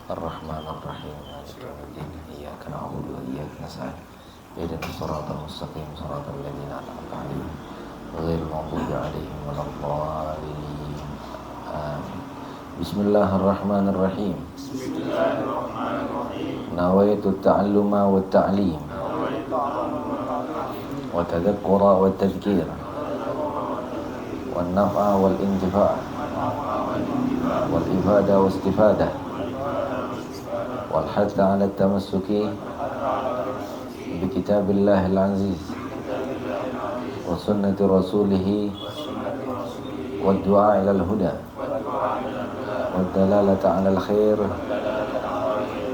Ar-Rahmanir-Rahim. Maliki yaumiddin. Iyyaka na'budu wa iyyaka nasta'in. Ihdinas siratal mustaqim, siratal ladzina an'amta 'alaihim ghairil maghdubi 'alaihim waladdallin. Amin. Bismillahirrahmanirrahim. Nawaitu at-ta'alluma wat-ta'lim wa tadhakkura wat-tadhkir wan-naf'a wal-intifa' wal-ifada was-istifadah wal-hath 'ala at-tamassuki bi kitabillahil 'aziz wa sunnati rasulih wad-du'a ila al-huda wad-dalalata 'ala al-khair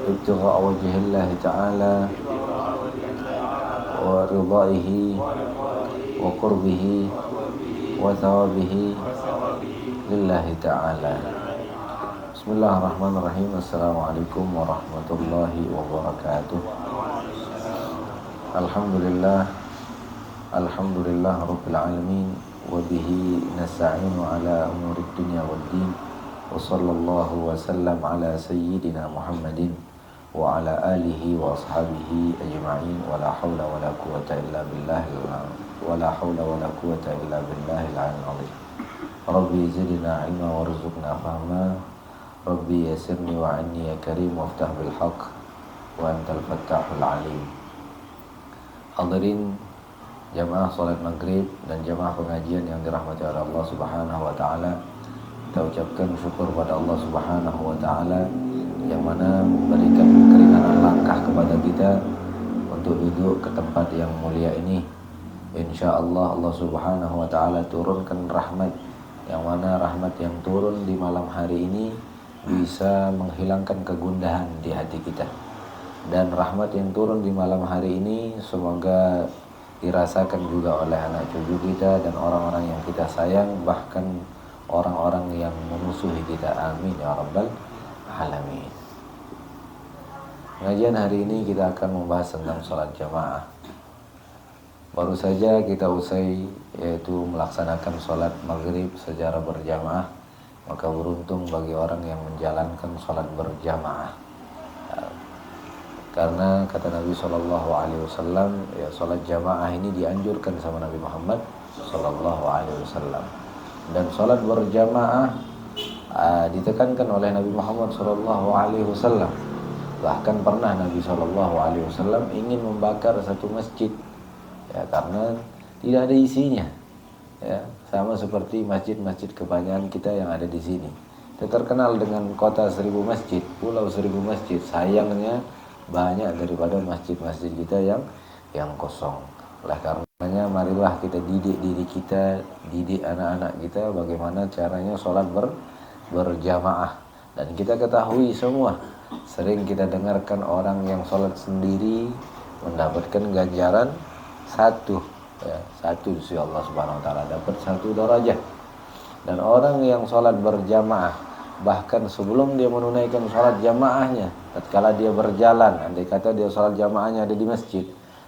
ibtigha'a wajhillahi ta'ala wa ridaihi wa qurbihi wa thawabihi lillahi ta'ala. Bismillahirrahmanirrahim. Assalamualaikum warahmatullahi wabarakatuh. Alhamdulillah rabbil alamin wa bihi nasta'inu ala umurid dunya waddin wa sallallahu wa sallam ala sayyidina Muhammadin wa ala alihi wa ashabihi ajma'in wa la hawla wa la quwwata illa billahil azim. Rabbi zidna ilma warzuqna fahma. Rabbi yassirni wa anni ya karim waftah bil haqq wa antal fattahul alim. Hadirin jamaah salat maghrib dan jamaah pengajian yang dirahmati oleh Allah Subhanahu wa taala, kita ucapkan syukur pada Allah Subhanahu wa taala yang mana memberikan keringanan langkah kepada kita untuk duduk ke tempat yang mulia ini. InsyaAllah Allah Subhanahu wa ta'ala turunkan rahmat, yang mana rahmat yang turun di malam hari ini bisa menghilangkan kegundahan di hati kita. Dan rahmat yang turun di malam hari ini semoga dirasakan juga oleh anak cucu kita dan orang-orang yang kita sayang, bahkan orang-orang yang memusuhi kita. Amin ya rabbal alamin. Pengajian hari ini kita akan membahas tentang sholat jamaah. Baru saja kita usai yaitu melaksanakan sholat maghrib secara berjamaah. Maka beruntung bagi orang yang menjalankan sholat berjamaah. Karena kata Nabi SAW, ya sholat jamaah ini dianjurkan sama Nabi Muhammad SAW. Dan sholat berjamaah ditekankan oleh Nabi Muhammad SAW. Bahkan pernah Nabi SAW ingin membakar satu masjid, ya, karena tidak ada isinya, ya, sama seperti masjid-masjid kebanyakan kita yang ada di sini. Kita terkenal dengan kota 1000 masjid, pulau 1000 masjid. Sayangnya banyak daripada masjid-masjid kita yang kosong. Oleh karenanya marilah kita didik diri kita, didik anak-anak kita bagaimana caranya sholat berjamaah. Dan kita ketahui semua, sering kita dengarkan orang yang sholat sendiri mendapatkan ganjaran satu sisi Allah Subhanahu wa ta'ala, dapat 1 derajat. Dan orang yang sholat berjamaah, bahkan sebelum dia menunaikan sholat jamaahnya, tatkala dia berjalan, andai kata dia sholat jamaahnya ada di masjid,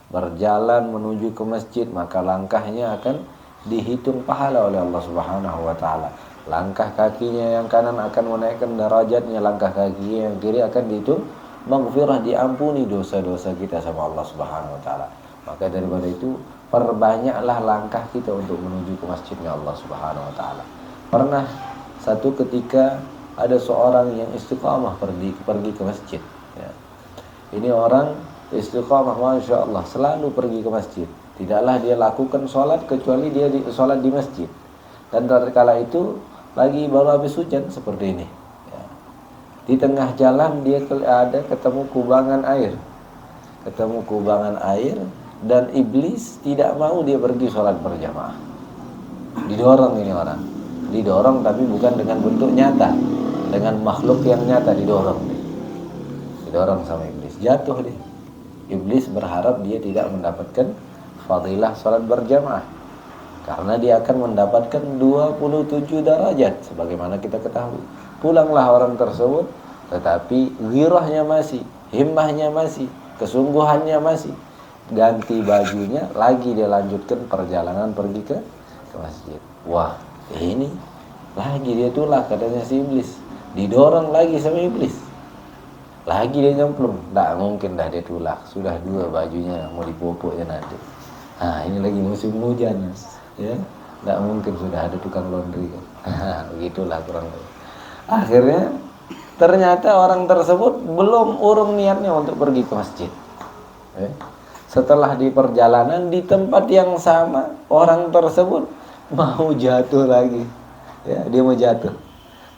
berjalan menuju ke masjid, maka langkahnya akan dihitung pahala oleh Allah Subhanahu wa ta'ala. Langkah kakinya yang kanan akan menaikkan derajatnya, langkah kakinya yang kiri akan dihitung maghfirah, diampuni dosa-dosa kita sama Allah Subhanahu wa ta'ala. Maka daripada itu, perbanyaklah langkah kita untuk menuju ke masjidnya Allah Subhanahu wa ta'ala. Pernah satu ketika ada seorang yang istiqamah pergi ke masjid, ya. Ini orang istiqamah, Masya Allah, selalu pergi ke masjid. Tidaklah dia lakukan sholat kecuali dia sholat di masjid. Dan tatkala itu lagi baru habis hujan seperti ini, ya. Di tengah jalan dia ketemu kubangan air. Dan iblis tidak mau dia pergi sholat berjamaah. Didorong ini orang, didorong tapi bukan dengan bentuk nyata, dengan makhluk yang nyata didorong sama iblis. Jatuh dia. Iblis berharap dia tidak mendapatkan fadilah sholat berjamaah, karena dia akan mendapatkan 27 derajat sebagaimana kita ketahui. Pulanglah orang tersebut, tetapi ghirahnya masih, himmahnya masih, kesungguhannya masih. Ganti bajunya lagi, dia lanjutkan perjalanan pergi ke masjid. Wah, ini lagi dia tolak, katanya si iblis. Didorong lagi sama iblis. lagi dia nyemplung, tak mungkin dah dia tulak, sudah 2 bajunya mau dipupuknya nanti. Ini lagi musim hujan, ya, tak mungkin sudah ada tukang laundry kan. Begitulah kurang lebih. Akhirnya ternyata orang tersebut belum urung niatnya untuk pergi ke masjid. Setelah di perjalanan di tempat yang sama, orang tersebut mau jatuh lagi. Ya, dia mau jatuh.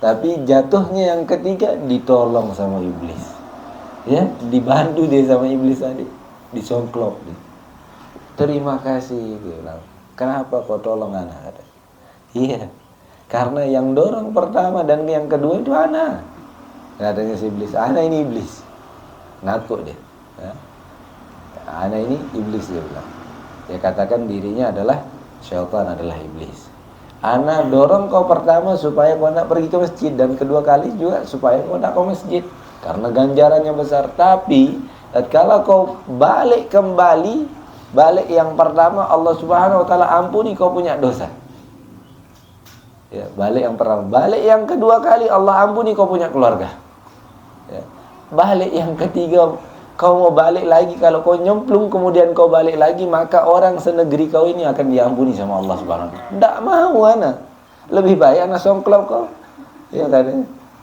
Tapi jatuhnya yang ketiga ditolong sama iblis. Ya, dibantu dia sama iblis tadi. Disongklok dia. Terima kasih, dia bilang. Kenapa kau tolong anak? Iya. Karena yang dorong pertama dan yang kedua itu anak. Katanya si iblis, anak ini iblis. Ngaku dia. Ya. Anak ini iblis, dia bilang. Dia katakan dirinya adalah syaitan, adalah iblis. Anak dorong kau pertama supaya kau nak pergi ke masjid, dan kedua kali juga supaya kau nak ke masjid, karena ganjarannya besar. Tapi tatkala kau balik kembali, balik yang pertama Allah Subhanahu wa taala ampuni kau punya dosa. Ya, balik yang pertama, balik yang kedua kali Allah ampuni kau punya keluarga. Ya. Balik yang ketiga kau mau balik lagi, kalau kau nyemplung kemudian kau balik lagi, maka orang senegeri kau ini akan diampuni sama Allah Subhanahu wa taala. Enggak mau anak. Lebih baik anak songklok kau. Ya tadi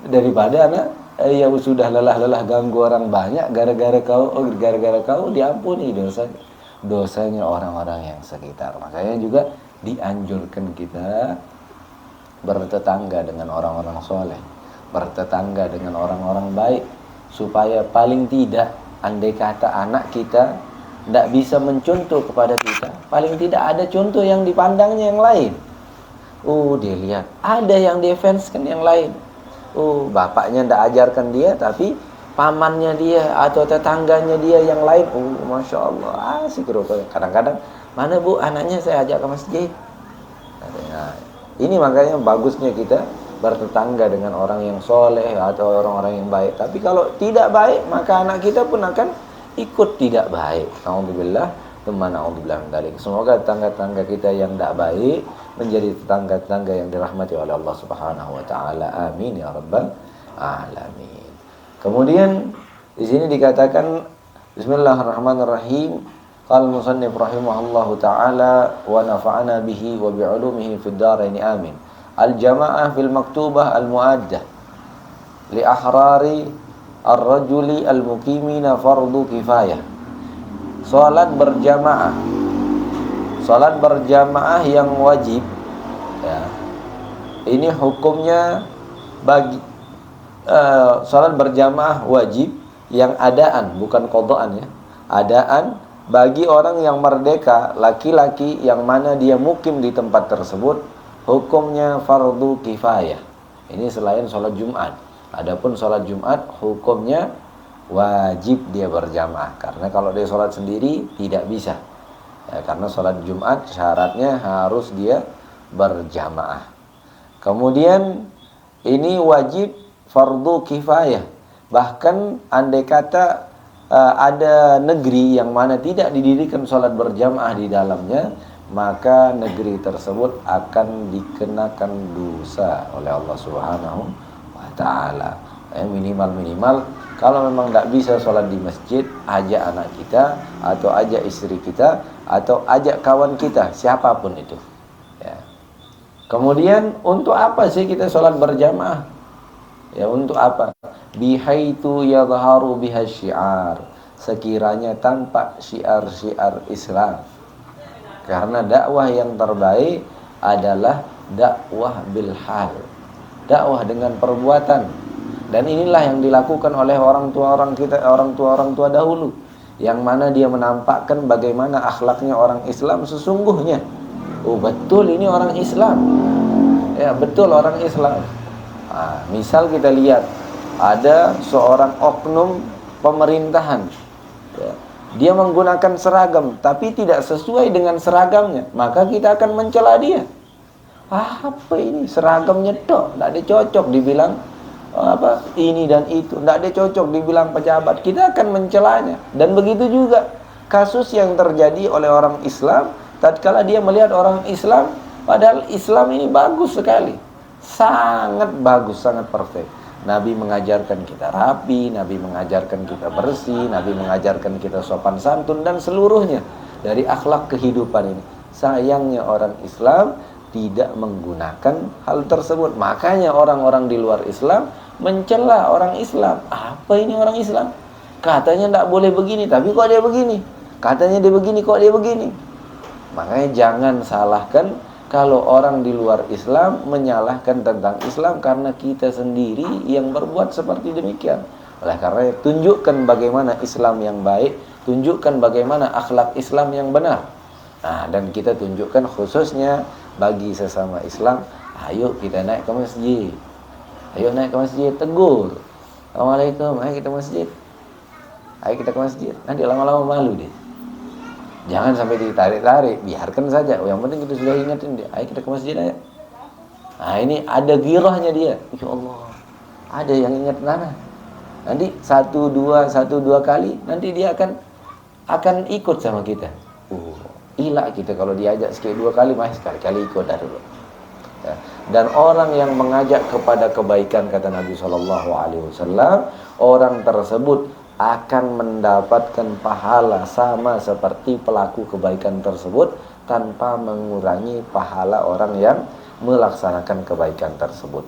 daripada anak ya sudah lelah-lelah ganggu orang banyak gara-gara kau diampuni dosanya orang-orang yang sekitar. Makanya juga dianjurkan kita bertetangga dengan orang-orang soleh, bertetangga dengan orang-orang baik, supaya paling tidak andai kata anak kita tidak bisa mencontoh kepada kita, paling tidak ada contoh yang dipandangnya yang lain. Dia lihat ada yang defensekan yang lain. Bapaknya tidak ajarkan dia, tapi pamannya dia atau tetangganya dia yang lain, masya Allah asik rupanya. Kadang-kadang, mana bu anaknya saya ajak ke masjid. Nah, ini makanya bagusnya kita bertetangga dengan orang yang soleh atau orang-orang yang baik. Tapi kalau tidak baik, maka anak kita pun akan ikut tidak baik. Alhamdulillah, teman alhamdulillah. Semoga tetangga-tetangga kita yang tidak baik menjadi tetangga-tetangga yang dirahmati oleh Allah Subhanahu wa taala. Amin ya rabbal alamin. Kemudian di sini dikatakan bismillahirrahmanirrahim. Qala musannif rahimahullahu taala wa nafa'ana bihi wa bi'ulumihi fid dharain amin. Al-jama'ah fil maktubah al-mu'addah li ahrari ar-rajuli al-muqimina fardu kifayah. Salat berjamaah. Salat berjamaah yang wajib, ya. Ini hukumnya bagi salat berjamaah wajib yang adaan, bukan qadaan, ya. Adaan bagi orang yang merdeka, laki-laki yang mana dia mukim di tempat tersebut, hukumnya fardu kifayah. Ini selain sholat Jumat. Adapun sholat Jumat hukumnya wajib dia berjamaah, karena kalau dia sholat sendiri tidak bisa, ya, karena sholat Jumat syaratnya harus dia berjamaah. Kemudian ini wajib fardu kifayah. Bahkan andai kata ada negeri yang mana tidak didirikan sholat berjamaah di dalamnya, maka negeri tersebut akan dikenakan dosa oleh Allah Subhanahu wa taala. Minimal kalau memang tidak bisa sholat di masjid, ajak anak kita atau ajak istri kita atau ajak kawan kita, siapapun itu, ya. Kemudian untuk apa sih kita sholat berjamaah? Ya, untuk apa? Bihaitu yadharu biha syiar, sekiranya tampak syiar-syiar Islam. Karena dakwah yang terbaik adalah dakwah bil hal, dakwah dengan perbuatan. Dan inilah yang dilakukan oleh orang tua dahulu, yang mana dia menampakkan bagaimana akhlaknya orang Islam sesungguhnya. Betul ini orang Islam. Ya, betul orang Islam. Misal kita lihat ada seorang oknum pemerintahan, ya, dia menggunakan seragam tapi tidak sesuai dengan seragamnya, maka kita akan mencela dia. Apa ini seragamnya tok, tidak ada cocok dibilang ini dan itu, tidak ada cocok dibilang pejabat, kita akan mencelanya. Dan begitu juga kasus yang terjadi oleh orang Islam tatkala dia melihat orang Islam, padahal Islam ini bagus sekali, sangat bagus, sangat perfect, Nabi mengajarkan kita rapi, Nabi mengajarkan kita bersih, Nabi mengajarkan kita sopan santun dan seluruhnya dari akhlak kehidupan ini. Sayangnya orang Islam tidak menggunakan hal tersebut. Makanya orang-orang di luar Islam mencela orang Islam. Apa ini orang Islam? Katanya tidak boleh begini, tapi kok dia begini? Katanya dia begini, kok dia begini? Makanya jangan salahkan kalau orang di luar Islam menyalahkan tentang Islam, karena kita sendiri yang berbuat seperti demikian. Oleh karena tunjukkan bagaimana Islam yang baik, tunjukkan bagaimana akhlak Islam yang benar. Nah, dan kita tunjukkan khususnya bagi sesama Islam, ayo kita naik ke masjid. Ayo naik ke masjid, tegur. Assalamualaikum, ayo kita masjid. Ayo kita ke masjid. Nanti lama-lama malu deh. Jangan sampai ditarik-tarik, biarkan saja. Yang penting kita sudah ingatin dia. Ayo kita ke masjid aja. Nah, ini ada girahnya dia. Ya Allah, ada yang ingat nana. Nanti satu dua kali, nanti dia akan ikut sama kita. Ilah kita kalau diajak sekali 2 kali, masih sekali ikut dah dulu. Ya. Dan orang yang mengajak kepada kebaikan, kata Nabi SAW, orang tersebut akan mendapatkan pahala sama seperti pelaku kebaikan tersebut, tanpa mengurangi pahala orang yang melaksanakan kebaikan tersebut.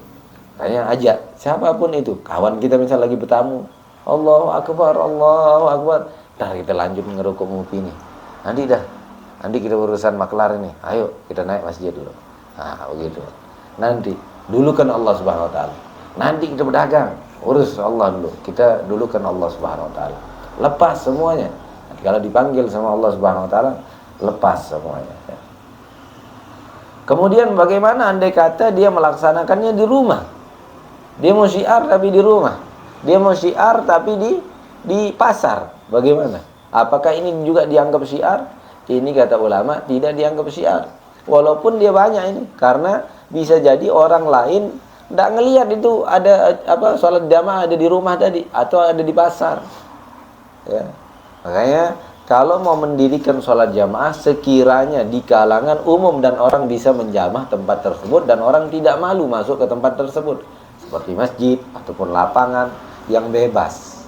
Tanya ajak siapapun itu, kawan kita misal lagi bertamu, Allahu Akbar, Allahu Akbar, ntar kita lanjut ngerukuk ngopi nih. Nanti kita urusan maklar ini, ayo kita naik masjid dulu. Nah begitu. Nanti dulukan Allah Subhanahu Wa Taala. Nanti kita berdagang, urus Allah dulu. Kita dulukan Allah Subhanahu Wa Taala. Lepas semuanya. Nanti kalau dipanggil sama Allah Subhanahu Wa Taala, lepas semuanya. Ya. Kemudian bagaimana andai kata dia melaksanakannya di rumah? Dia mau syiar tapi di rumah. Dia mau syiar tapi di pasar. Bagaimana? Apakah ini juga dianggap syiar? Ini kata ulama tidak dianggap syiar. Walaupun dia banyak ini, karena bisa jadi orang lain tidak ngelihat itu ada sholat jamaah ada di rumah tadi atau ada di pasar. Ya. Makanya kalau mau mendirikan sholat jamaah, sekiranya di kalangan umum dan orang bisa menjamah tempat tersebut dan orang tidak malu masuk ke tempat tersebut, seperti masjid ataupun lapangan yang bebas.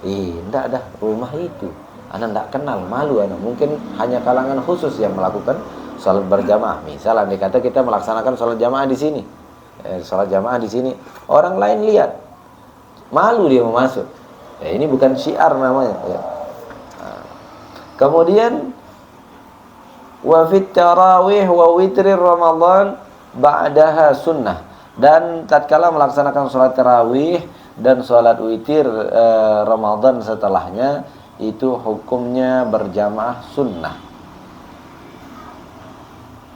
Tidak ada rumah itu. Anak tidak kenal, malu anak. Mungkin hanya kalangan khusus yang melakukan sholat berjamaah. Misal andai kata kita melaksanakan sholat jamaah di sini, sholat jamaah di sini, orang lain lihat, malu dia mau masuk. Ya, ini bukan syiar namanya. Ya. Nah. Kemudian wa fit tarawih wa witri Ramadan ba'daha sunnah. Dan tatkala melaksanakan sholat tarawih dan sholat witir Ramadan setelahnya, itu hukumnya berjamaah sunnah.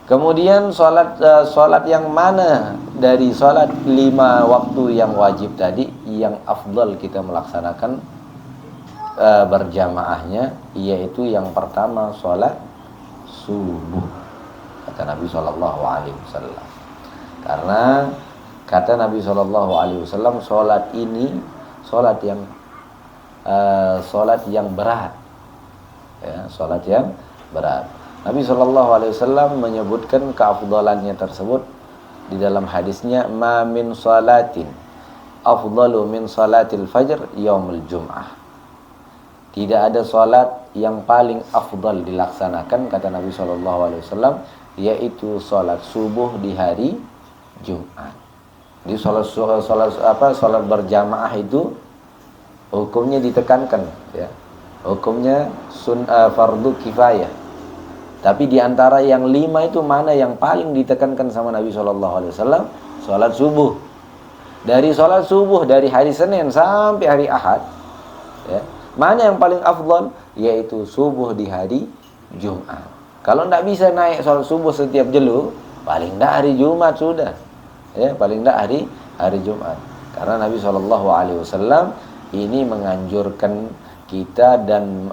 Kemudian sholat yang mana dari sholat 5 waktu yang wajib tadi yang afdal kita melaksanakan berjamaahnya, yaitu yang pertama sholat subuh, kata Nabi SAW. Karena kata Nabi SAW, sholat ini sholat yang berat, ya, sholat yang berat. Nabi SAW menyebutkan keafdalannya tersebut di dalam hadisnya, ma min salatin afdalu min salatil fajr yaumul jum'ah. Tidak ada salat yang paling afdal dilaksanakan, kata Nabi SAW, yaitu salat subuh di hari Jumat. Di salat berjamaah itu hukumnya ditekankan, ya. Hukumnya fardu kifayah. Tapi di antara yang 5 itu mana yang paling ditekankan sama Nabi SAW? Salat subuh. Dari salat subuh dari hari Senin sampai hari Ahad, ya, mana yang paling afdal? Yaitu subuh di hari Jumat. Kalau tidak bisa naik salat subuh setiap jelu, paling tidak hari Jumat sudah, ya, paling tidak hari Jumat. Karena Nabi SAW ini menganjurkan kita, dan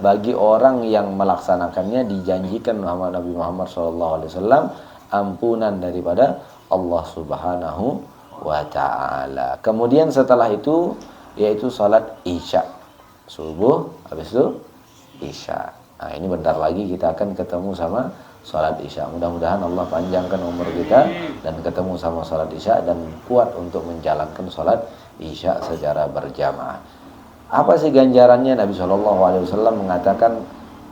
bagi orang yang melaksanakannya dijanjikan Nabi Muhammad SAW ampunan daripada Allah Subhanahu wa Ta'ala. Kemudian setelah itu yaitu salat Isya, subuh habis itu Isya. Nah, ini bentar lagi kita akan ketemu sama salat Isya. Mudah-mudahan Allah panjangkan umur kita dan ketemu sama salat Isya dan kuat untuk menjalankan salat Isya secara berjamaah. Apa sih ganjarannya? Nabi SAW mengatakan,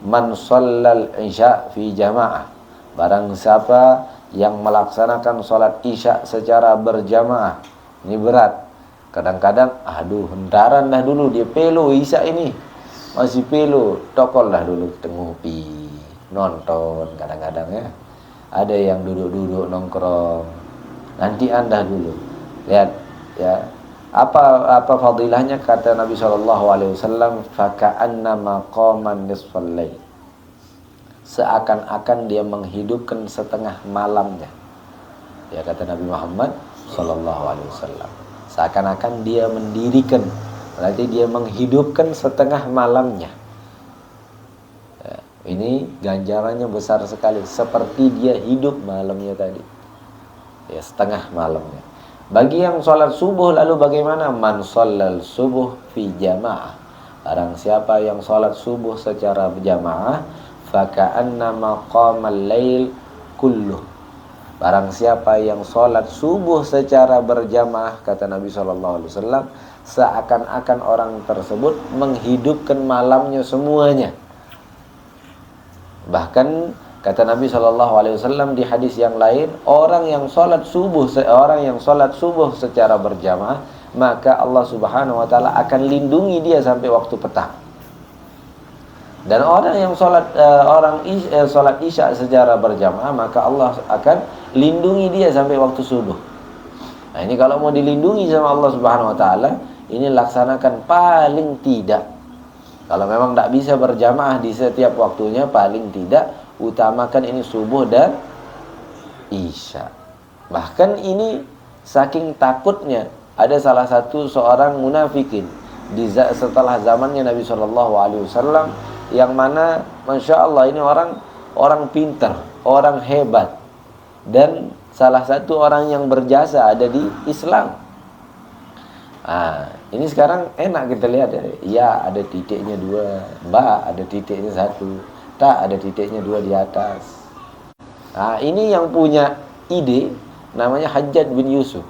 man shallal Isya fi jamaah. Barang siapa yang melaksanakan salat Isya secara berjamaah. Ini berat. Kadang-kadang, aduh, hentaran dah dulu, dia pelo Isya ini. Masih pelo, tokol dah dulu, tengupi, nonton kadang-kadang ya. Ada yang duduk-duduk nongkrong. Nanti anda dulu. Lihat ya. Apa fadilahnya? Kata Nabi SAW, faka'annama qaman nisfal lail. Seakan-akan dia menghidupkan setengah malamnya. Ya, kata Nabi Muhammad SAW. Seakan-akan dia mendirikan, berarti dia menghidupkan setengah malamnya. Ya, ini ganjarannya besar sekali, seperti dia hidup malamnya tadi. Ya, setengah malamnya. Bagi yang sholat subuh lalu bagaimana? Man shallal subuh fi jamaah. Barang siapa yang sholat subuh secara berjamaah, faka'annama qamal lail kulluh. Barang siapa yang sholat subuh secara berjamaah, kata Nabi SAW, seakan-akan orang tersebut menghidupkan malamnya semuanya. Bahkan kata Nabi SAW di hadis yang lain, orang yang sholat subuh secara berjamaah, maka Allah Subhanahu Wa Taala akan lindungi dia sampai waktu petang. Dan orang yang sholat Isya secara berjamaah, maka Allah akan lindungi dia sampai waktu subuh. Nah, ini kalau mau dilindungi sama Allah Subhanahu Wa Taala, ini laksanakan paling tidak. Kalau memang tidak bisa berjamaah di setiap waktunya, paling tidak utamakan ini subuh dan Isya. Bahkan ini saking takutnya, ada salah satu seorang munafikin setelah zamannya Nabi SAW, yang mana Masya Allah ini orang pintar, orang hebat, dan salah satu orang yang berjasa ada di Islam. Ini sekarang enak kita lihat ya. Ya, ada titiknya 2, ba ada titiknya 1, tak ada titiknya 2 di atas. Ini yang punya ide namanya Hajjaj bin Yusuf,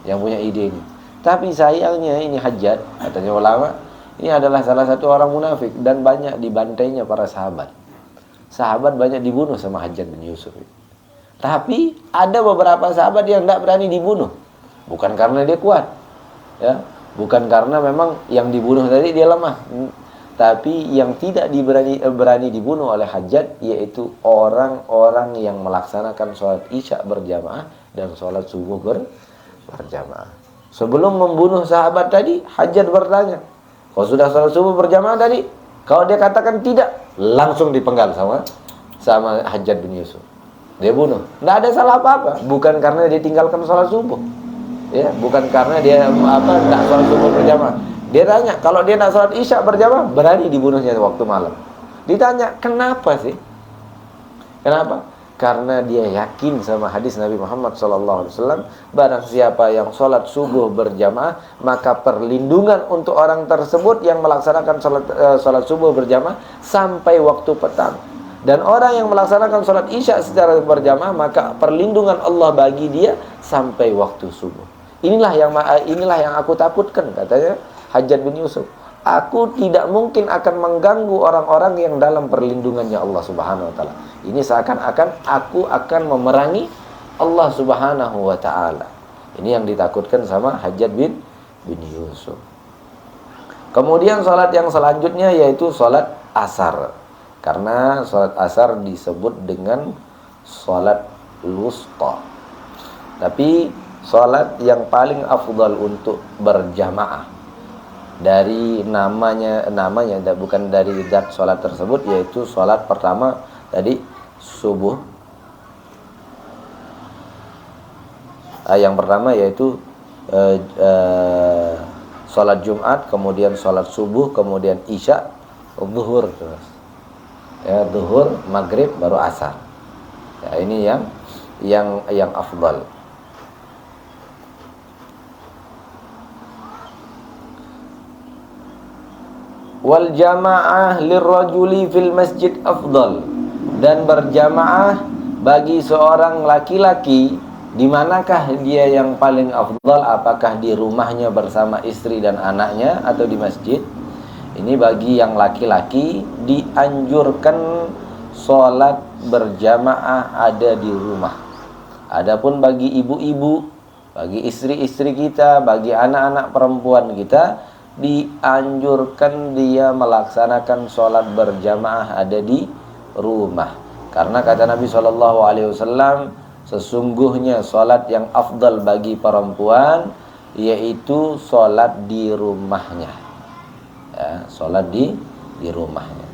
yang punya ide ini. Tapi sayangnya ini Hajjaj, katanya ulama, ini adalah salah satu orang munafik dan banyak dibantainya para sahabat. Sahabat banyak dibunuh sama Hajjaj bin Yusuf. Tapi ada beberapa sahabat yang tidak berani dibunuh. Bukan karena dia kuat, ya, bukan karena memang yang dibunuh tadi dia lemah. Tapi yang tidak berani dibunuh oleh Hajjaj yaitu orang-orang yang melaksanakan sholat Isya berjamaah dan sholat subuh berjamaah. Sebelum membunuh sahabat tadi, Hajjaj bertanya, kau sudah sholat subuh berjamaah tadi? Kalau dia katakan tidak, langsung dipenggal sama Hajjaj bin Yusuf. Dia bunuh. Tidak ada salah apa-apa. Bukan karena dia tinggalkan sholat subuh, ya, bukan karena dia tidak sholat subuh berjamaah. Dia tanya, kalau dia nak sholat Isya berjamaah, berani dibunuhnya waktu malam. Ditanya, kenapa sih? Kenapa? Karena dia yakin sama hadis Nabi Muhammad SAW, barang siapa yang sholat subuh berjamaah, maka perlindungan untuk orang tersebut yang melaksanakan sholat subuh berjamaah sampai waktu petang. Dan orang yang melaksanakan sholat Isya secara berjamaah, maka perlindungan Allah bagi dia sampai waktu subuh. Inilah yang aku takutkan, katanya Hajjaj bin Yusuf. Aku tidak mungkin akan mengganggu orang-orang yang dalam perlindungannya Allah Subhanahu Wa Taala. Ini seakan-akan aku akan memerangi Allah Subhanahu Wa Taala. Ini yang ditakutkan sama Hajjaj bin Yusuf. Kemudian salat yang selanjutnya yaitu salat asar. Karena salat asar disebut dengan salat wusta. Tapi salat yang paling afdal untuk berjamaah dari namanya bukan dari zat salat tersebut, yaitu salat pertama tadi subuh. Yang pertama yaitu salat Jumat, kemudian salat subuh, kemudian Isya, zuhur terus. Ya, zuhur, maghrib, baru asar. Ya, ini yang afdal. Wal jamaah lirrajuli fil masjid afdal. Dan berjamaah bagi seorang laki-laki, di manakah dia yang paling afdal? Apakah di rumahnya bersama istri dan anaknya atau di masjid? Ini bagi yang laki-laki dianjurkan sholat berjamaah ada di rumah. Adapun bagi ibu-ibu, bagi istri-istri kita, bagi anak-anak perempuan kita, dianjurkan dia melaksanakan sholat berjamaah ada di rumah. Karena kata Nabi SAW, sesungguhnya sholat yang afdal bagi perempuan yaitu sholat di rumahnya. Ya, sholat di rumahnya.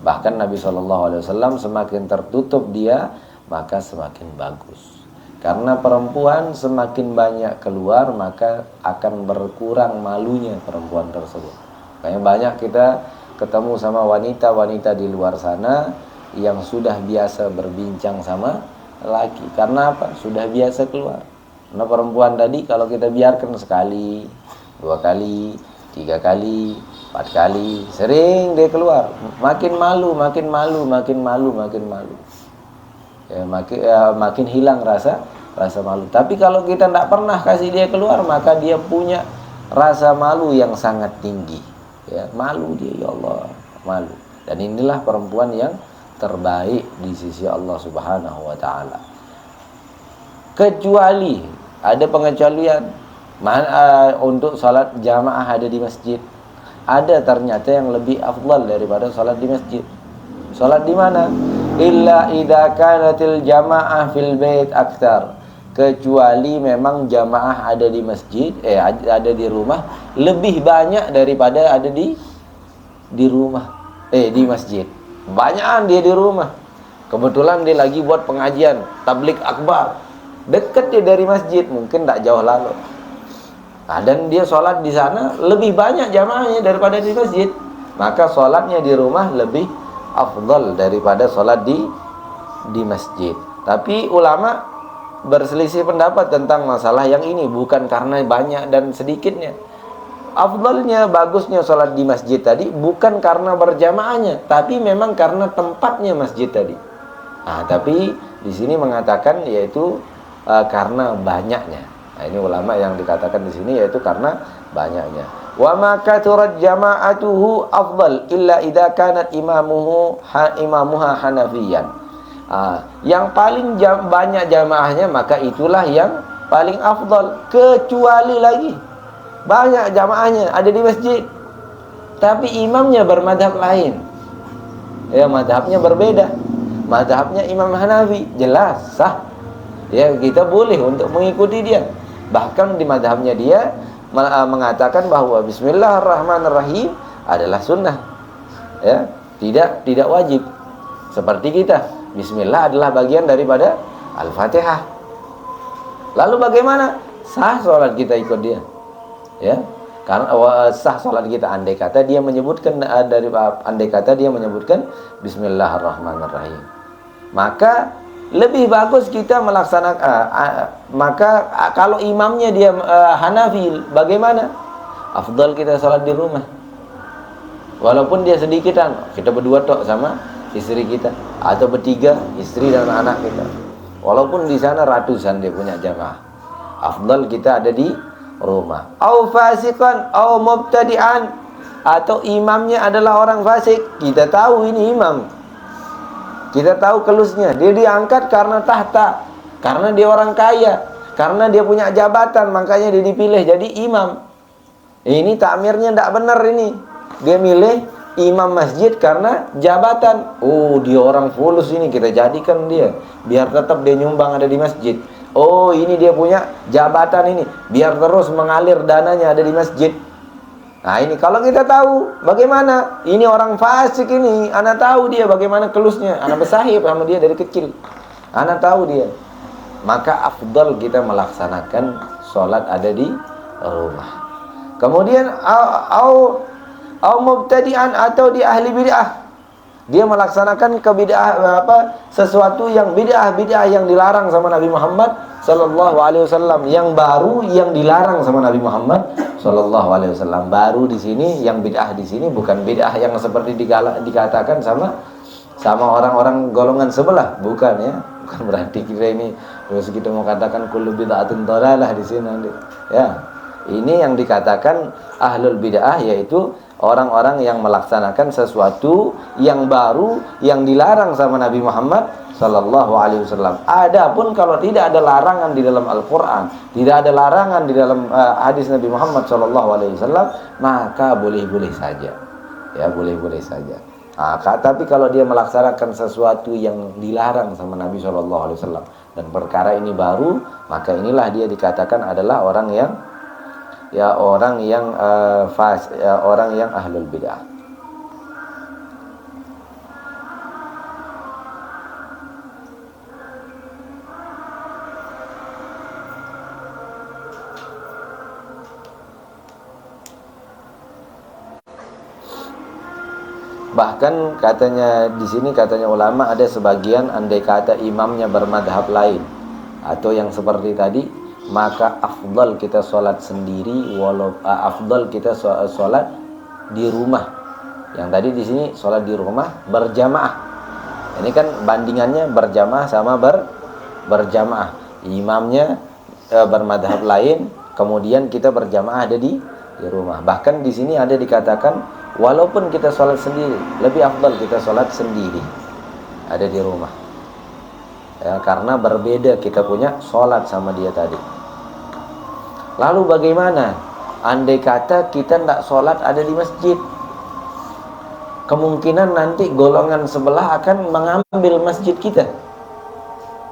Bahkan Nabi SAW semakin tertutup dia, maka semakin bagus. Karena perempuan semakin banyak keluar, maka akan berkurang malunya perempuan tersebut. Kayak banyak kita ketemu sama wanita-wanita di luar sana yang sudah biasa berbincang sama laki. Karena apa? Sudah biasa keluar. Karena perempuan tadi kalau kita biarkan sekali, 2 kali, 3 kali, 4 kali, sering dia keluar, makin malu, makin malu, makin malu, makin malu. Ya, makin hilang rasa malu. Tapi kalau kita tidak pernah kasih dia keluar, maka dia punya rasa malu yang sangat tinggi. Ya, malu dia, ya Allah, malu. Dan inilah perempuan yang terbaik di sisi Allah Subhanahu wa taala. Kecuali ada pengecualian untuk salat jamaah ada di masjid. Ada ternyata yang lebih afdal daripada salat di masjid. Salat di mana? Illa idza kanatil jamaah fil bait aktsar. Kecuali memang jamaah ada di masjid, ada di rumah lebih banyak daripada ada di rumah, di masjid. Banyakan dia di rumah. Kebetulan dia lagi buat pengajian tablik akbar. Dekat dia dari masjid, mungkin tak jauh lalu. Nah, dan dia sholat di sana lebih banyak jamaahnya daripada di masjid. Maka sholatnya di rumah lebih afdal daripada sholat di masjid. Tapi ulama berselisih pendapat tentang masalah yang ini, bukan karena banyak dan sedikitnya. Afdalnya, bagusnya sholat di masjid tadi bukan karena berjamaahnya, tapi memang karena tempatnya masjid tadi. Nah, tapi di sini mengatakan yaitu karena banyaknya. Nah, ini ulama yang dikatakan di sini yaitu karena banyaknya. Wa ma kathurat jama'atuhu afdal illa idza kanat imamuha hanafiyan. Yang paling banyak jamaahnya maka itulah yang paling afdal. Kecuali lagi banyak jamaahnya ada di masjid, tapi imamnya bermadhab lain. Ya, madhabnya berbeda. Madhabnya Imam Hanafi, jelas sah. Ya, kita boleh untuk mengikuti dia. Bahkan di madhabnya dia mengatakan bahwa Bismillahirrahmanirrahim adalah sunnah. Ya, tidak wajib. Seperti kita, Bismillah adalah bagian daripada Al-Fatihah. Lalu bagaimana? Sah sholat kita ikut dia. Ya, karena sah sholat kita andai kata dia menyebutkan Bismillahirrahmanirrahim. Maka lebih bagus kita melaksanakan. Maka kalau imamnya dia Hanafi, bagaimana? Afdal kita sholat di rumah. Walaupun dia sedikitan, kita berdua tok sama istri kita, atau bertiga, istri dan anak kita. Walaupun di sana ratusan dia punya jamaah, afdal kita ada di rumah. Au fasiqan au mubtadi'an, atau imamnya adalah orang fasik. Kita tahu ini imam, kita tahu kelusnya, dia diangkat karena tahta, karena dia orang kaya, karena dia punya jabatan, makanya dia dipilih jadi imam. Ini takmirnya tidak benar ini. Dia milih imam masjid karena jabatan. Oh, dia orang fulus ini, kita jadikan dia biar tetap dia nyumbang ada di masjid. Oh, ini dia punya jabatan ini, biar terus mengalir dananya ada di masjid. Nah, ini kalau kita tahu bagaimana ini orang fasik ini, anak tahu dia bagaimana kelusnya, anak bersahib sama dia dari kecil, anak tahu dia, maka afdal kita melaksanakan sholat ada di rumah. Kemudian au mubtadi'an, atau di ahli bid'ah, dia melaksanakan sesuatu yang bid'ah yang dilarang sama Nabi Muhammad sallallahu alaihi wasallam, yang baru yang dilarang sama Nabi Muhammad sallallahu alaihi wasallam. Baru di sini yang bid'ah di sini bukan bid'ah yang seperti dikatakan sama sama orang-orang golongan sebelah, bukan ya. Bukan berarti kita ini terus kita mau katakan kullu bid'atin dhalalah di sini nanti. Ya. Ini yang dikatakan ahlul bid'ah, yaitu orang-orang yang melaksanakan sesuatu yang baru yang dilarang sama Nabi Muhammad sallallahu alaihi wasallam. Adapun kalau tidak ada larangan di dalam Al-Qur'an, tidak ada larangan di dalam hadis Nabi Muhammad sallallahu alaihi wasallam, maka boleh-boleh saja. Ya, boleh-boleh saja. Tapi kalau dia melaksanakan sesuatu yang dilarang sama Nabi sallallahu alaihi wasallam dan perkara ini baru, maka inilah dia dikatakan adalah orang yang orang yang ahlul bid'ah. Bahkan katanya di sini, katanya ulama, ada sebagian andai kata imamnya bermadhab lain atau yang seperti tadi, maka afdal kita sholat sendiri, afdal kita sholat di rumah. Yang tadi di sini sholat di rumah berjamaah. Ini kan bandingannya berjamaah sama berjamaah. Imamnya bermadhab lain, kemudian kita berjamaah ada di rumah. Bahkan di sini ada dikatakan walaupun kita sholat sendiri, lebih afdal kita sholat sendiri ada di rumah. Ya, karena berbeda kita punya sholat sama dia tadi. Lalu bagaimana andai kata kita tidak sholat ada di masjid? Kemungkinan nanti golongan sebelah akan mengambil masjid kita.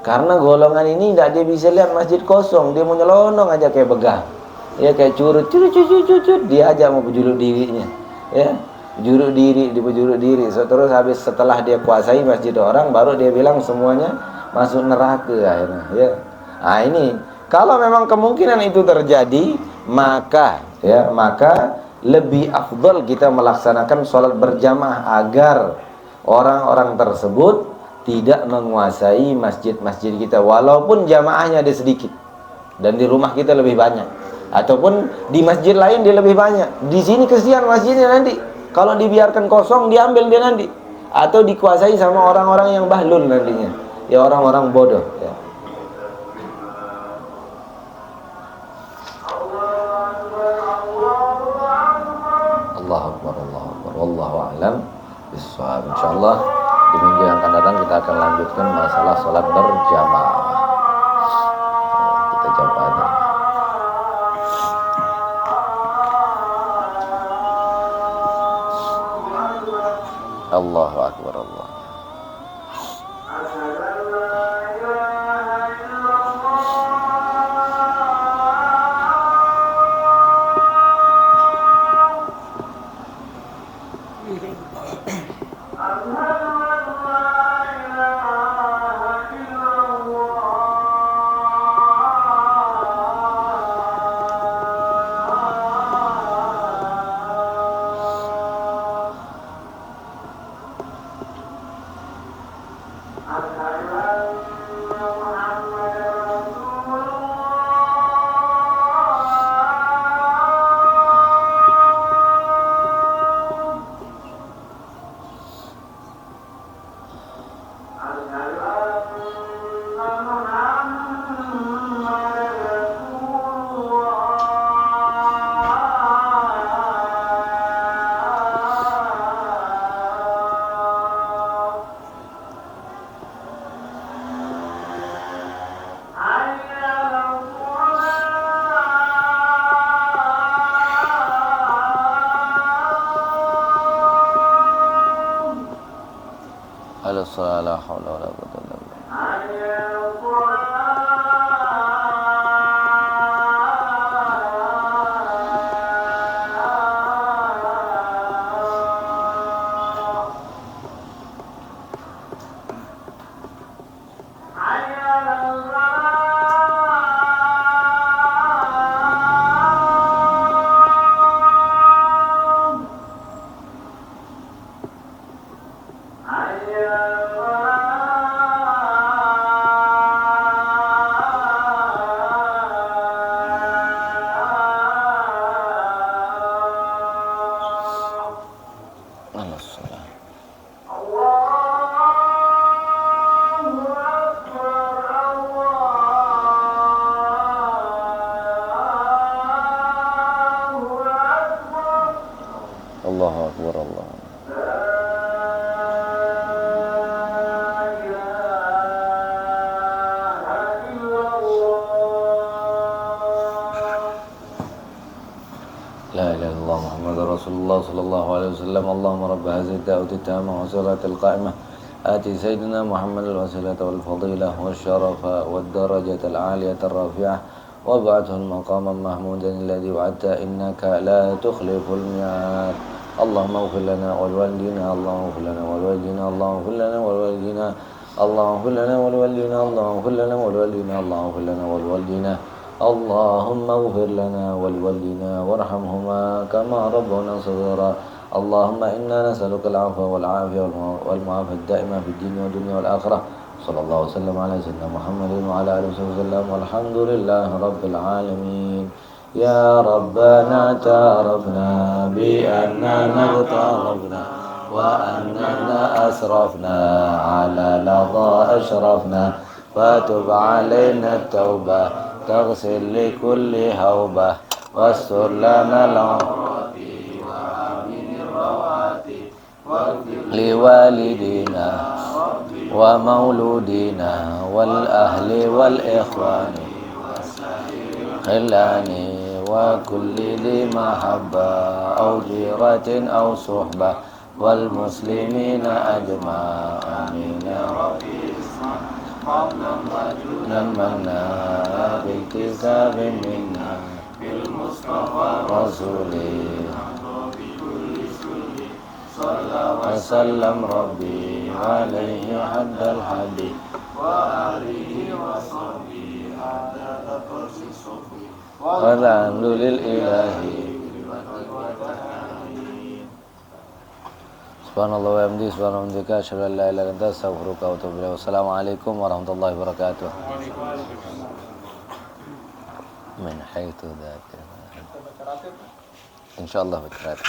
Karena golongan ini tidak dia bisa lihat masjid kosong, dia mau nyelonong aja kayak begal. Ya kayak curut, dia aja mau berjuluk dirinya. Ya, berjuluk diri. Terus habis setelah dia kuasai masjid orang, baru dia bilang semuanya masuk neraka akhirnya. Ya. Nah ini kalau memang kemungkinan itu terjadi, maka lebih afdal kita melaksanakan sholat berjamaah agar orang-orang tersebut tidak menguasai masjid-masjid kita, walaupun jamaahnya ada sedikit dan di rumah kita lebih banyak, ataupun di masjid lain dia lebih banyak. Di sini kesian masjidnya nanti kalau dibiarkan kosong, diambil dia nanti, atau dikuasai sama orang-orang yang bahlul nantinya, ya orang-orang bodoh ya. Allahu Akbar, wallahu a'lam bishawab. Insyaallah di minggu yang akan datang kita akan lanjutkan masalah sholat berjamaah. Kita jawab aja. Allahu Akbar, Allah. La haula wala quwwata illa billah. Allahu Akbar, Allahu Akbar. لا إله إلا الله محمد رسول الله صلى الله عليه وسلم. اللهم رب هذه الدعوة التامة والصلاة القائمة آتي سيدنا محمد الوسيلة والفضيلة والشرف والدرجة العالية الرافعة وابعثه المقام محمودا الذي وعدت إنك لا تخلف الميعاد. اللهم اغفر لنا ولوالدينا، اللهم اغفر لنا ولوالدينا، اللهم اغفر لنا ولوالدينا، اللهم اغفر لنا ولوالدينا، اللهم اغفر لنا ولوالدينا، اللهم اغفر لنا ولوالدينا، اللهم اغفر لنا ولوالدينا وارحمهما كما ربنا صغيرا. اللهم إنا نسألك العفو والعافية والمعافاة الدائمة في الدين والدنيا والآخرة. صلى الله وسلم على سيدنا محمد وعلى آله وصحبه وسلم، والحمد لله رب العالمين. يا ربنا اعترفنا بأننا اغتربنا وأننا أسرفنا على لظى أشرفنا، فتب علينا التوبة تغسل لكل هوبة، واستر لنا العورات وآمن الرواتب، لوالدينا ومولودينا والأهل والإخوان خلان وكل ذي محبة أو جيرة أو صحبة والمسلمين أجمع. آمين يا ربي. نمنا باكتساب منا بالمصطفى رسوله صلى وسلم ربي عليه حد الحديث وآله وصحبه عدد قرص الصفي والحمد لله. Subhanallah wa bihamdihi, subhanallah, asyhadu an la ilaha illa anta, astaghfiruka wa atubu ilaik. Wassalamualaikum warahmatullahi wabarakatuh. Min haitsu dzakir. Insyaallah berkata.